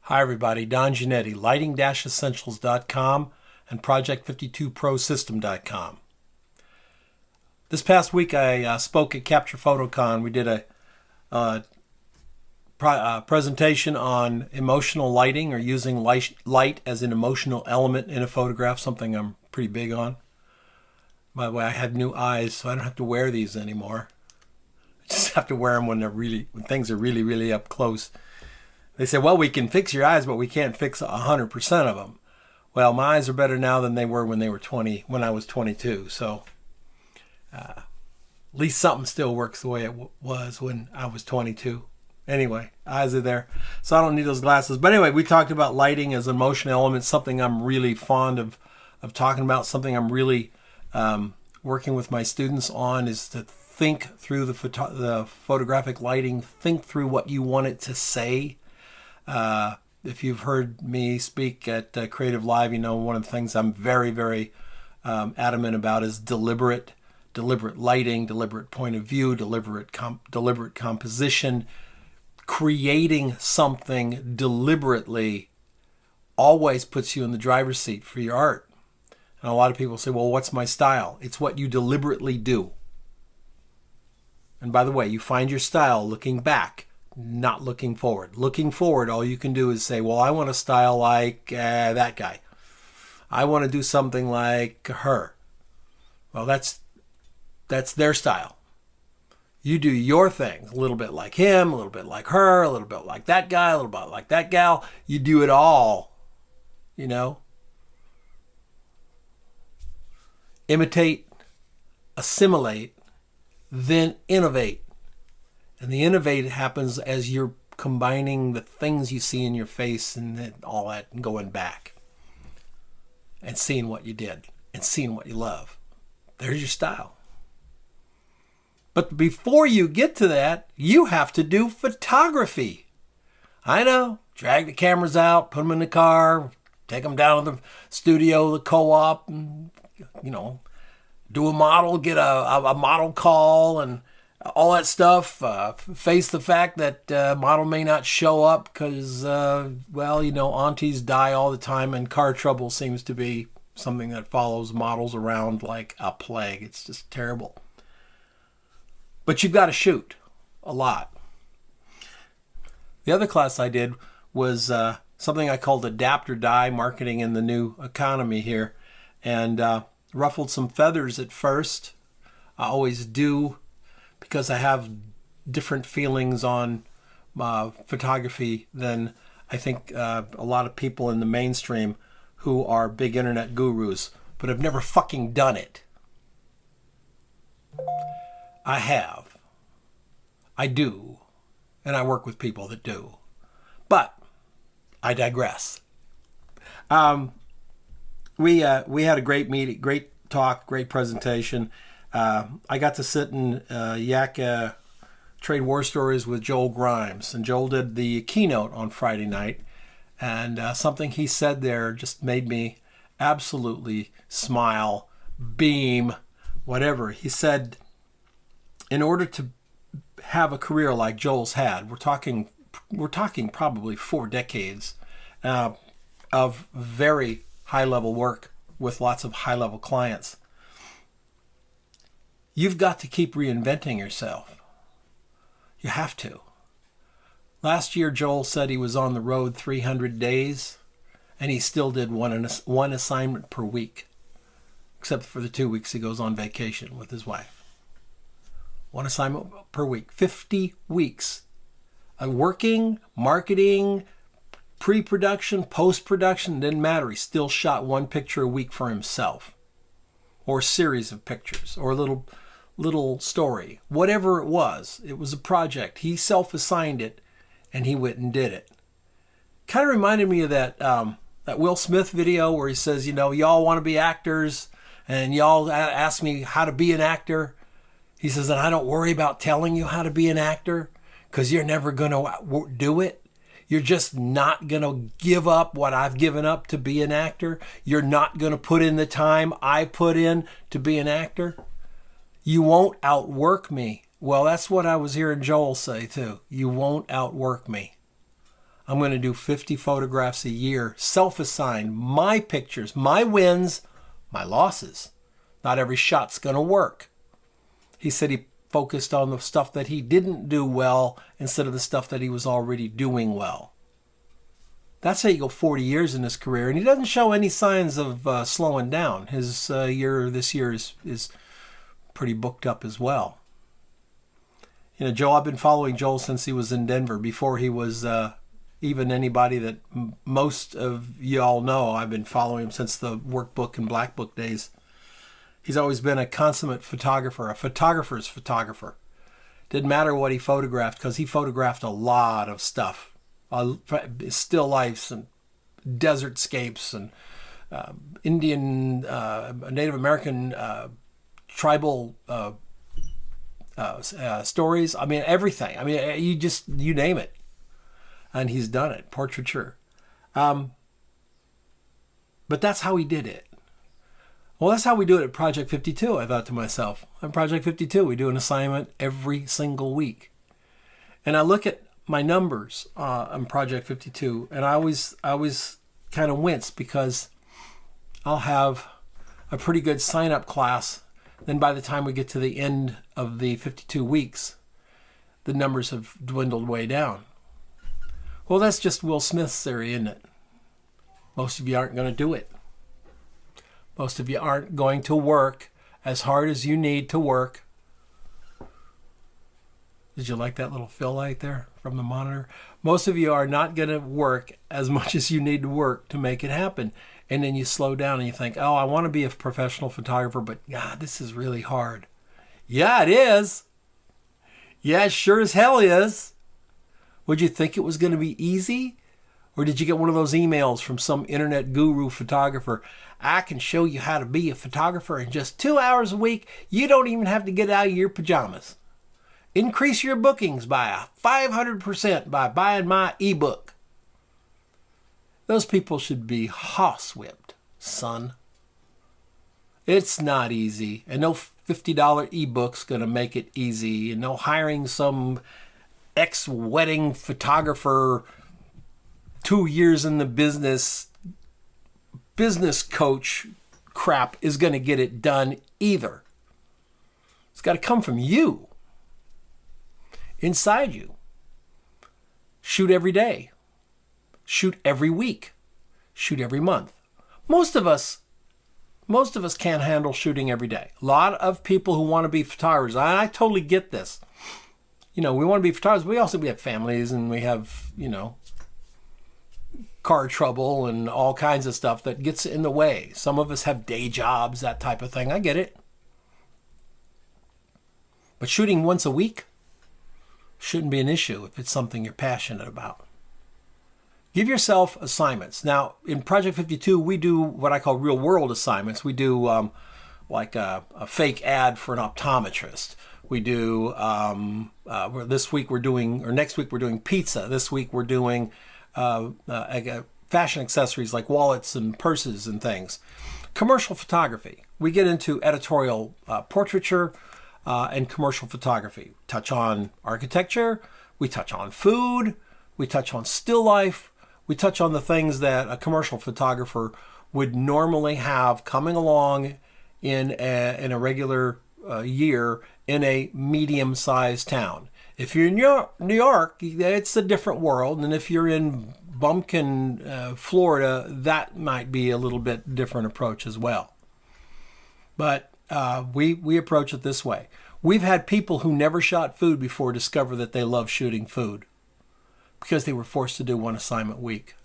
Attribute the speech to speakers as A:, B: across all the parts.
A: Hi everybody, Don Giannetti, lighting-essentials.com and project52prosystem.com. This past week I spoke at Capture PhotoCon. We did a presentation on emotional lighting, or using light as an emotional element in a photograph, something I'm pretty big on. By the way, I have new eyes, so I don't have to wear these anymore. I just have to wear them when things are really, really up close. They say, well, we can fix your eyes, but we can't fix 100% of them. Well, my eyes are better now than they were when I was 22. So at least something still works the way it was when I was 22. Anyway, eyes are there. So I don't need those glasses. But anyway, we talked about lighting as an emotional element, something I'm really fond of talking about, something I'm really working with my students on, is to think through the photographic lighting, think through what you want it to say. If you've heard me speak at Creative Live, you know one of the things I'm very, very adamant about is deliberate lighting, deliberate point of view, deliberate composition. Creating something deliberately always puts you in the driver's seat for your art. And a lot of people say, well, what's my style? It's what you deliberately do. And by the way, you find your style looking back, not looking forward. Looking forward, all you can do is say, well, I want a style like that guy. I want to do something like her. Well, that's their style. You do your thing, a little bit like him, a little bit like her, a little bit like that guy, a little bit like that gal. You do it all, you know. Imitate, assimilate, then innovate. And the innovate happens as you're combining the things you see in your face and all that, and going back and seeing what you did and seeing what you love. There's your style. But before you get to that, you have to do photography. I know. Drag the cameras out, put them in the car, take them down to the studio, the co-op, and, you know, do a model, get a model call, and all that stuff. Face the fact that model may not show up because, well, you know, aunties die all the time, and car trouble seems to be something that follows models around like a plague. It's just terrible. But you've got to shoot a lot. The other class I did was something I called Adapt or Die, Marketing in the New Economy here, and ruffled some feathers at first. I always do, because I have different feelings on photography than I think a lot of people in the mainstream who are big internet gurus, but have never fucking done it. I have. I do. And I work with people that do. But I digress. We had a great meeting, great talk, great presentation. I got to sit and yak trade war stories with Joel Grimes, and Joel did the keynote on Friday night, and something he said there just made me absolutely smile, beam, whatever. He said, in order to have a career like Joel's had, we're talking probably 4 decades of very high-level work with lots of high-level clients. You've got to keep reinventing yourself. You have to. Last year, Joel said he was on the road 300 days, and he still did one assignment per week, except for the 2 weeks he goes on vacation with his wife. 1 assignment per week. 50 weeks. Working, marketing, pre-production, post-production, didn't matter. He still shot 1 picture a week for himself, or a series of pictures, or a little story. Whatever it was a project. He self-assigned it, and he went and did it. Kind of reminded me of that Will Smith video where he says, you know, y'all want to be actors, and y'all ask me how to be an actor. He says, and I don't worry about telling you how to be an actor, because you're never going to do it. You're just not going to give up what I've given up to be an actor. You're not going to put in the time I put in to be an actor. You won't outwork me. Well, that's what I was hearing Joel say too. You won't outwork me. I'm going to do 50 photographs a year, self-assigned, my pictures, my wins, my losses. Not every shot's going to work. He said he focused on the stuff that he didn't do well instead of the stuff that he was already doing well. That's how you go 40 years in his career, and he doesn't show any signs of slowing down. His this year is pretty booked up as well. You know, Joe, I've been following Joel since he was in Denver, before he was even anybody that most of y'all know. I've been following him since the Workbook and Black Book days. He's always been a consummate photographer, a photographer's photographer. Didn't matter what he photographed, because he photographed a lot of stuff. Still lifes and desert scapes and Indian, Native American, tribal stories. I mean, everything. I mean, you name it. And he's done it, portraiture. But that's how he did it. Well, that's how we do it at Project 52, I thought to myself. On Project 52, we do an assignment every single week. And I look at my numbers on Project 52, and I always kind of wince, because I'll have a pretty good sign-up class. Then by the time we get to the end of the 52 weeks, the numbers have dwindled way down. Well, that's just Will Smith's theory, isn't it? Most of you aren't going to do it. Most of you aren't going to work as hard as you need to work. Did you like that little fill light there from the monitor? Most of you are not going to work as much as you need to work to make it happen. And then you slow down and you think, oh, I want to be a professional photographer, but God, this is really hard. Yeah, it is. Yeah, it sure as hell is. Would you think it was going to be easy? Or did you get one of those emails from some internet guru photographer? I can show you how to be a photographer in just 2 hours a week. You don't even have to get out of your pajamas. Increase your bookings by 500% by buying my ebook. Those people should be horsewhipped, son. It's not easy. And no $50 ebook's going to make it easy. And no hiring some ex-wedding photographer, 2 years in the business coach crap is going to get it done either. It's got to come from you. Inside you. Shoot every day. Shoot every week. Shoot every month. Most of us can't handle shooting every day. A lot of people who want to be photographers, I totally get this. You know, we want to be photographers. We have families, and we have, car trouble and all kinds of stuff that gets in the way. Some of us have day jobs, that type of thing. I get it. But shooting once a week shouldn't be an issue if it's something you're passionate about. Give yourself assignments. Now, in Project 52, we do what I call real-world assignments. We do like a fake ad for an optometrist. We do, next week we're doing pizza. This week we're doing fashion accessories like wallets and purses and things. Commercial photography. We get into editorial portraiture and commercial photography. Touch on architecture. We touch on food. We touch on still life. We touch on the things that a commercial photographer would normally have coming along in a regular year in a medium-sized town. If you're in New York, it's a different world. And if you're in Bumpkin, Florida, that might be a little bit different approach as well. But we approach it this way. We've had people who never shot food before discover that they love shooting food because they were forced to do one assignment a week.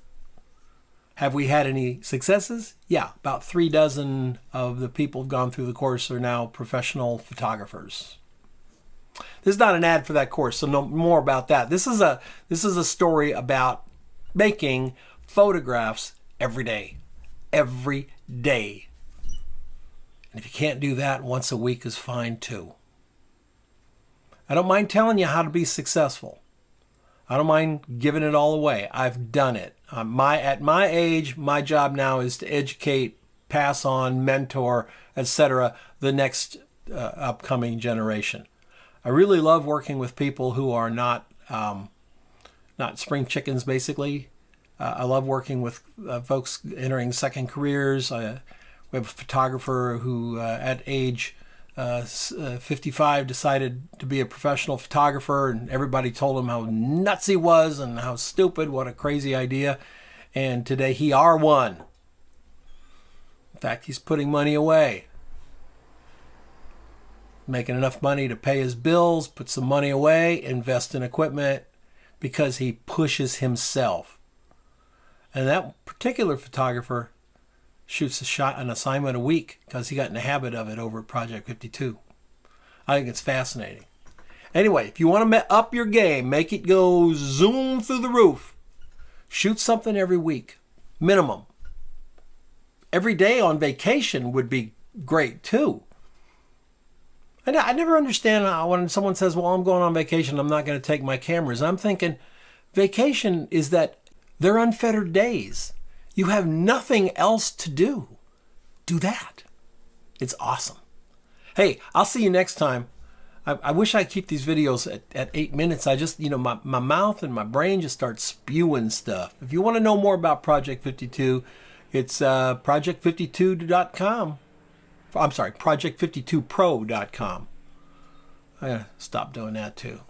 A: Have we had any successes? Yeah, about 3 dozen of the people who've gone through the course are now professional photographers. This is not an ad for that course, so no more about that. This is a story about making photographs every day. Every day. And if you can't do that, once a week is fine too. I don't mind telling you how to be successful. I don't mind giving it all away. I've done it. At my age, my job now is to educate, pass on, mentor, etc., the next upcoming generation. I really love working with people who are not not spring chickens, basically. I love working with folks entering second careers. We have a photographer who, at age 55, decided to be a professional photographer, and everybody told him how nuts he was and how stupid, what a crazy idea. And today he are one. In fact, he's putting money away, making enough money to pay his bills, put some money away, invest in equipment, because he pushes himself. And that particular photographer shoots an assignment a week because he got in the habit of it over at Project 52. I think it's fascinating. Anyway, if you want to up your game, make it go zoom through the roof, shoot something every week, minimum. Every day on vacation would be great too. And I never understand when someone says, well, I'm going on vacation, I'm not going to take my cameras. I'm thinking, vacation is that they're unfettered days. You have nothing else to do. Do that. It's awesome. Hey, I'll see you next time. I wish I keep these videos at 8 minutes. I just, my mouth and my brain just start spewing stuff. If you want to know more about Project 52, it's project52.com. I'm sorry, project52pro.com. I gotta stop doing that too.